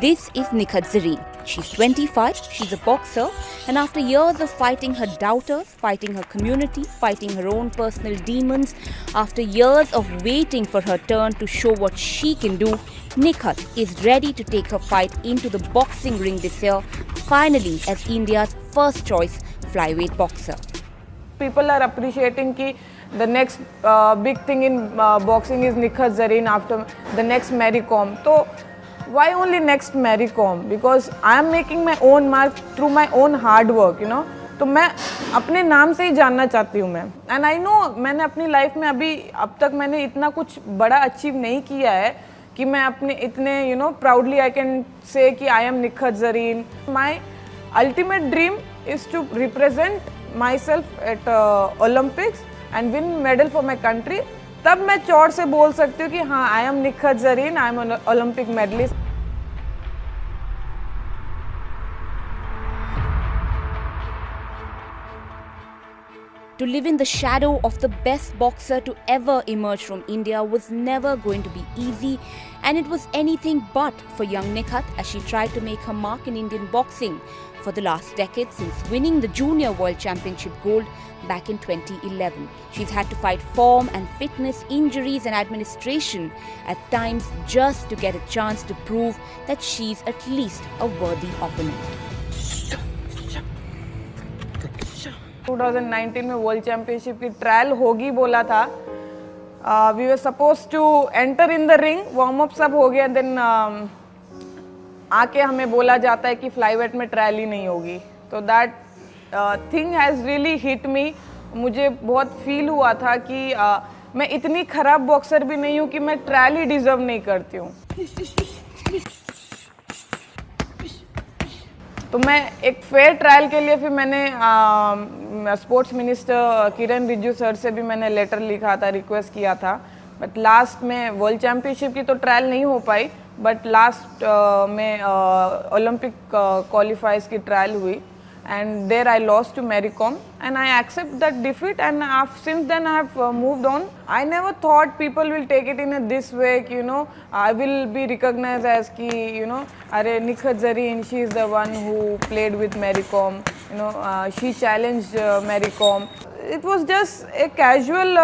This is Nikhat Zareen. She's 25, she's a boxer, and after years of fighting her doubters, fighting her community, fighting her own personal demons, after years of waiting for her turn to show what she can do, Nikhat is ready to take her fight into the boxing ring this year, finally as India's first choice flyweight boxer. People are appreciating ki the next big thing in boxing is Nikhat Zareen after the next Mary Kom. So why only next Mary Kom? Because I am making my own mark through my own hard work, you know. तो मैं अपने नाम से ही जानना चाहती हूँ मैं. And I know मैंने अपनी लाइफ में अब तक मैंने इतना कुछ बड़ा अचीव नहीं किया है कि मैं अपने इतने you know proudly I can say कि I am Nikhat Zareen. My ultimate dream is to represent myself at Olympics and win medal for my country. तब मैं चौड़ से बोल सकती हूँ कि हाँ I am Nikhat Zareen, I am an Olympic medalist. To live in the shadow of the best boxer to ever emerge from India was never going to be easy, and it was anything but for young Nikhat as she tried to make her mark in Indian boxing for the last decade since winning the Junior World Championship gold back in 2011. She's had to fight form and fitness, injuries and administration at times just to get a chance to prove that she's at least a worthy opponent. 2019 में world championship की trial होगी बोला था. We were suppose to enter in the ring, warm up सब हो गया, then आके हमें बोला जाता है कि फ्लाईवेट में ट्रायल ही नहीं होगी. तो that thing has really hit me. मुझे बहुत फील हुआ था कि मैं इतनी खराब बॉक्सर भी नहीं हूँ कि मैं ट्रायल ही डिजर्व नहीं करती हूँ. तो मैं एक फेयर ट्रायल के लिए फिर मैंने स्पोर्ट्स मिनिस्टर किरण रिजिजू सर से भी मैंने लेटर लिखा था, रिक्वेस्ट किया था. बट लास्ट में वर्ल्ड चैम्पियनशिप की तो ट्रायल नहीं हो पाई, बट लास्ट में ओलंपिक क्वालिफाइज की ट्रायल हुई. And there I lost to Mary Kom, and I accept that defeat, and since then I have moved on. I never thought people will take it in this way, you know, I will be recognized as ki, you know, Are Nikhat Zareen, she is the one who played with Mary Kom, you know, she challenged Mary Kom. It was just a casual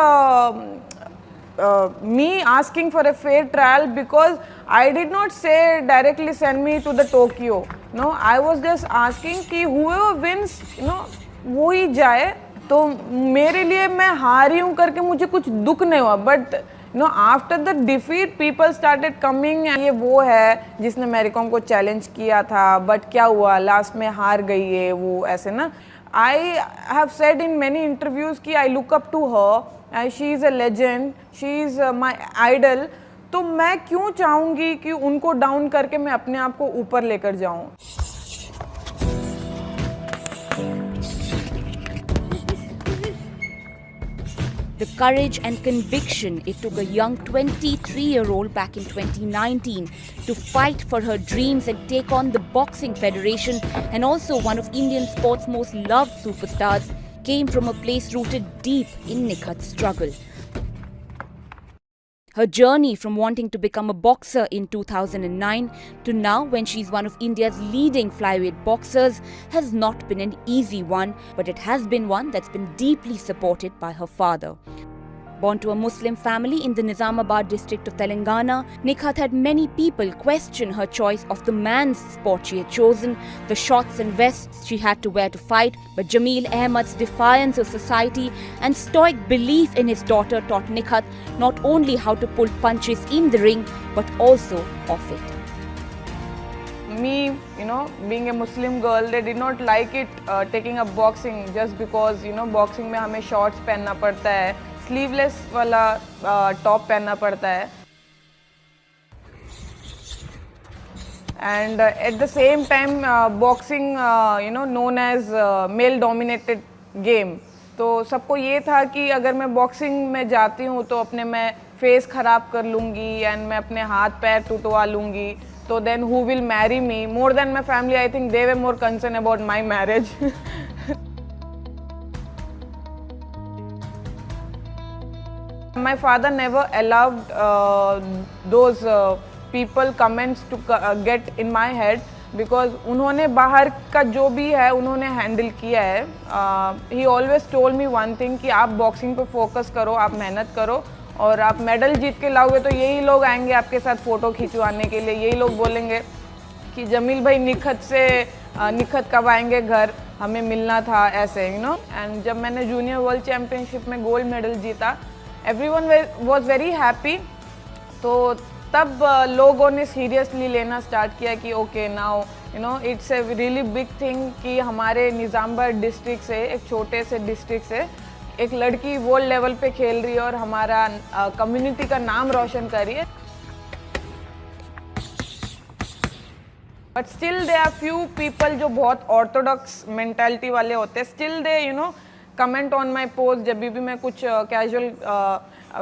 me asking for a fair trial because I did not say directly send me to the Tokyo. No, I was just asking कि whoever wins, you know, वो ही जाए. तो मेरे लिए मैं हारी हूँ करके मुझे कुछ दुख नहीं हुआ. But you know after the defeat people started coming, ये वो है जिसने मैरी कॉम को चैलेंज किया था, बट क्या हुआ लास्ट में हार गई है वो, ऐसे ना. I have said in many interviews कि I look up to her, she is a legend, she is my idol. तो मैं क्यों चाहूँगी कि उनको डाउन करके मैं अपने आप को ऊपर लेकर जाऊँ. The courage and conviction it took a young 23-year-old back in 2019 to fight for her dreams and take on the Boxing Federation and also one of Indian sport's most loved superstars came from a place rooted deep in Nikhat's struggle. Her journey from wanting to become a boxer in 2009 to now when she's one of India's leading flyweight boxers has not been an easy one, but it has been one that's been deeply supported by her father. Born to a Muslim family in the Nizamabad district of Telangana, Nikhat had many people question her choice of the man's sport she had chosen, the shorts and vests she had to wear to fight, but Jameel Ahmad's defiance of society and stoic belief in his daughter taught Nikhat not only how to pull punches in the ring, but also off it. Me, you know, being a Muslim girl, they did not like it taking up boxing just because, you know, boxing में हमें shorts पहनना पड़ता है, sleeveless वाला top पहनना पड़ता है. And at the same time boxing you know known as male dominated game. तो सबको ये था कि अगर मैं बॉक्सिंग में जाती हूँ तो अपने मैं फेस ख़राब कर लूँगी एंड मैं अपने हाथ पैर टूटवा लूँगी. तो then who will marry me more than my family. I think they were more concern about my marriage. My father never allowed those people comments to get in my head because उन्होंने बाहर का जो भी है उन्होंने handle किया है. He always told me one thing कि आप बॉक्सिंग पे फोकस करो, आप मेहनत करो और आप मेडल जीत के लाओगे तो यही लोग आएंगे आपके साथ फ़ोटो खिंचवाने के लिए. यही लोग बोलेंगे कि जमील भाई निखत कब आएंगे घर, हमें मिलना था, ऐसे यू नो. एंड जब मैंने जूनियर वर्ल्ड चैम्पियनशिप में गोल्ड मेडल जीता, एवरीवन वाज वेरी हैप्पी. तो तब लोगों ने सीरियसली लेना स्टार्ट किया कि okay now you know it's a really big thing कि हमारे निज़ामबाद डिस्ट्रिक्ट से, एक छोटे से डिस्ट्रिक्ट से एक लड़की वर्ल्ड लेवल पे खेल रही है और हमारा कम्युनिटी का नाम रोशन कर रही है. But still there are few people जो बहुत ऑर्थोडॉक्स मेंटालिटी वाले होते हैं. Still they you know comment on my post. जब भी मैं कुछ कैजुअल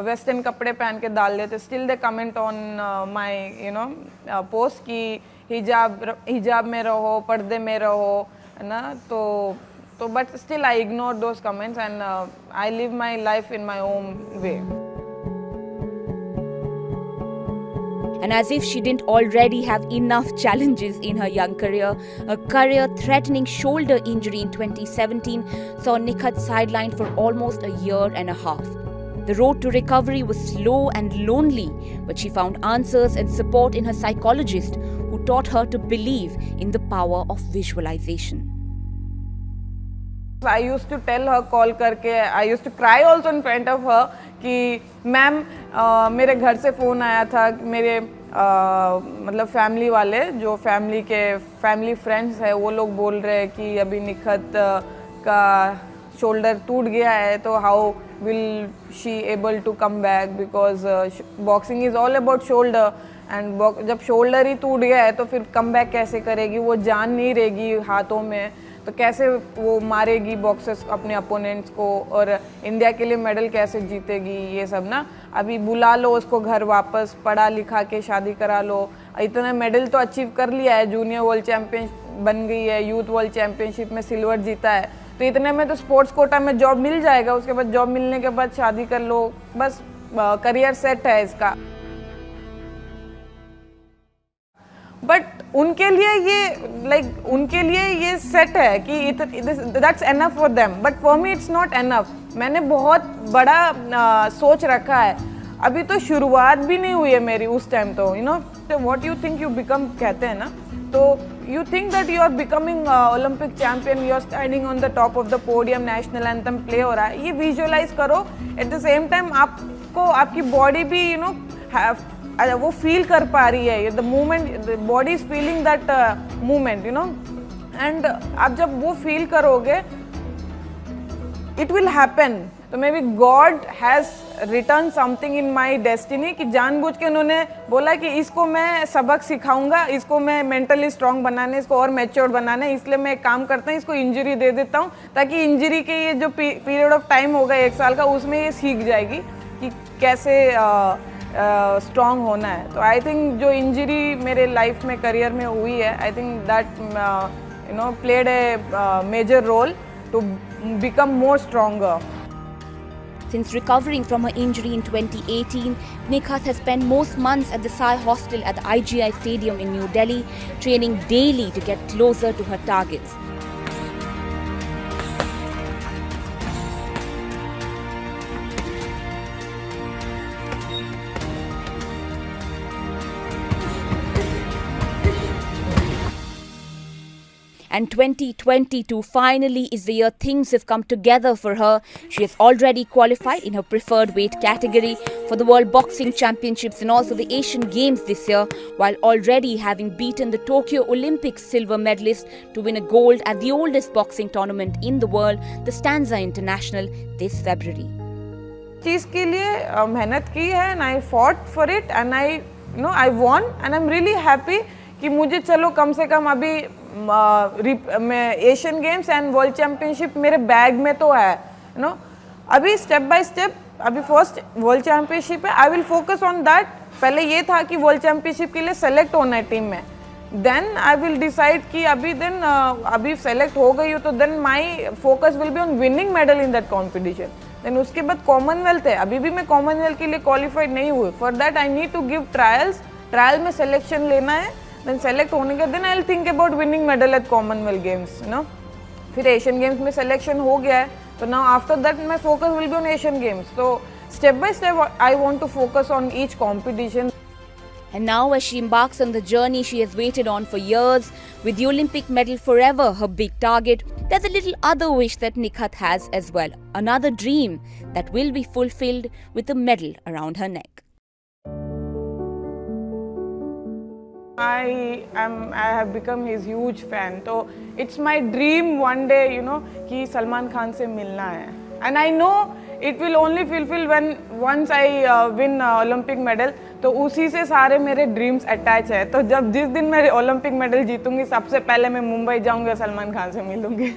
वेस्टर्न कपड़े पहन के डाल देते, still they comment on my you know post कि हिजाब में रहो, पर्दे में रहो, है ना. तो but still I ignore those comments and I live my life in my own way. And as if she didn't already have enough challenges in her young career, a career-threatening shoulder injury in 2017 saw Nikhat sidelined for almost a year and a half. The road to recovery was slow and lonely, but she found answers and support in her psychologist, who taught her to believe in the power of visualization. I used to tell her call करके, I used to cry also in front of her कि ma'am मेरे घर से phone आया था, मेरे मतलब family वाले जो फैमिली फ्रेंड्स है वो लोग बोल रहे हैं कि अभी निखत का शोल्डर टूट गया है, तो how will she able to come back because boxing is all about shoulder. And जब शोल्डर ही टूट गया है तो फिर कम बैक कैसे करेगी, वो जान नहीं रहेगी हाथों में, तो कैसे वो मारेगी बॉक्सर्स अपने अपोनेंट्स को, और इंडिया के लिए मेडल कैसे जीतेगी. ये सब ना अभी बुला लो उसको घर वापस, पढ़ा लिखा के शादी करा लो. इतना मेडल तो अचीव कर लिया है, जूनियर वर्ल्ड चैम्पियन बन गई है, यूथ वर्ल्ड चैम्पियनशिप में सिल्वर जीता है, तो इतने में तो स्पोर्ट्स कोटा में जॉब मिल जाएगा. उसके बाद जॉब मिलने के बाद शादी कर लो, बस करियर सेट है इसका. बट उनके लिए ये सेट है कि that's enough for them, but for me it's not enough. मैंने बहुत बड़ा सोच रखा है. अभी तो शुरुआत भी नहीं हुई है मेरी उस टाइम. तो you know what you think you become कहते हैं ना, तो you think that you are becoming Olympic champion, you are standing on the top of the podium, national anthem play हो रहा है, ये विजुअलाइज करो. एट द सेम टाइम आपको आपकी बॉडी भी यू नो वो फील कर पा रही है, the movement, the body is feeling that movement you know. And आप जब वो फील करोगे इट विल हैपन. तो may be God has return something in my destiny कि जानबूझ के उन्होंने बोला कि इसको मैं सबक सिखाऊंगा, इसको मैं मेंटली स्ट्रांग बनाने, इसको और मैच्योर बनाने, इसलिए मैं एक काम करता हूँ, इसको इंजरी दे देता हूँ ताकि इंजरी के ये जो पीरियड ऑफ टाइम होगा 1 साल का, उसमें ये सीख जाएगी कि कैसे स्ट्रॉन्ग होना है. तो आई थिंक जो इंजरी मेरे लाइफ में करियर में हुई है, I think that you know played a major role to become more stronger. Since recovering from her injury in 2018, Nikhat has spent most months at the Sai Hostel at the IGI Stadium in New Delhi, training daily to get closer to her targets. And 2022 finally is the year things have come together for her. She has already qualified in her preferred weight category for the World Boxing Championships and also the Asian Games this year, while already having beaten the Tokyo Olympics silver medalist to win a gold at the oldest boxing tournament in the world, the Stanza International, this February. चीज़ के लिए मेहनत की है and I fought for it and I won and I'm really happy कि मुझे चलो कम से कम अभी Asian games and world championship मेरे बैग में तो है यू नो. अभी स्टेप बाय स्टेप, अभी फर्स्ट वर्ल्ड चैम्पियनशिप है, I will focus on that. पहले ये था कि वर्ल्ड चैम्पियनशिप के लिए सेलेक्ट होना है टीम में, देन आई विल डिसाइड कि अभी सेलेक्ट हो गई हो तो then my focus will be on winning medal in that competition. Then उसके बाद कॉमनवेल्थ है, अभी भी मैं कॉमनवेल्थ के लिए क्वालिफाइड नहीं हुई. For that I need to give trials trial में सिलेक्शन लेना है, देन सेलेक्ट होने के दिन I will think about winning medal at Commonwealth Games, you know. फिर एशियन गेम्स में सिलेक्शन हो गया है, तो now after that my focus will be on Asian Games. तो step by step I want to focus on each competition. And now, as she embarks on the journey she has waited on for years, with the Olympic medal forever her big target, there's a little other wish that Nikhat has as well. Another dream that will be fulfilled with a medal around her neck. I have become his huge fan. So it's my dream one day, you know, कि सलमान खान से मिलना है. And I know it will only fulfill when once I win Olympic medal. तो उसी से सारे मेरे dreams attach है. तो जब जिस दिन मैं ओलंपिक मेडल जीतूंगी, सबसे पहले मैं मुंबई जाऊंगी और सलमान खान से मिलूंगी.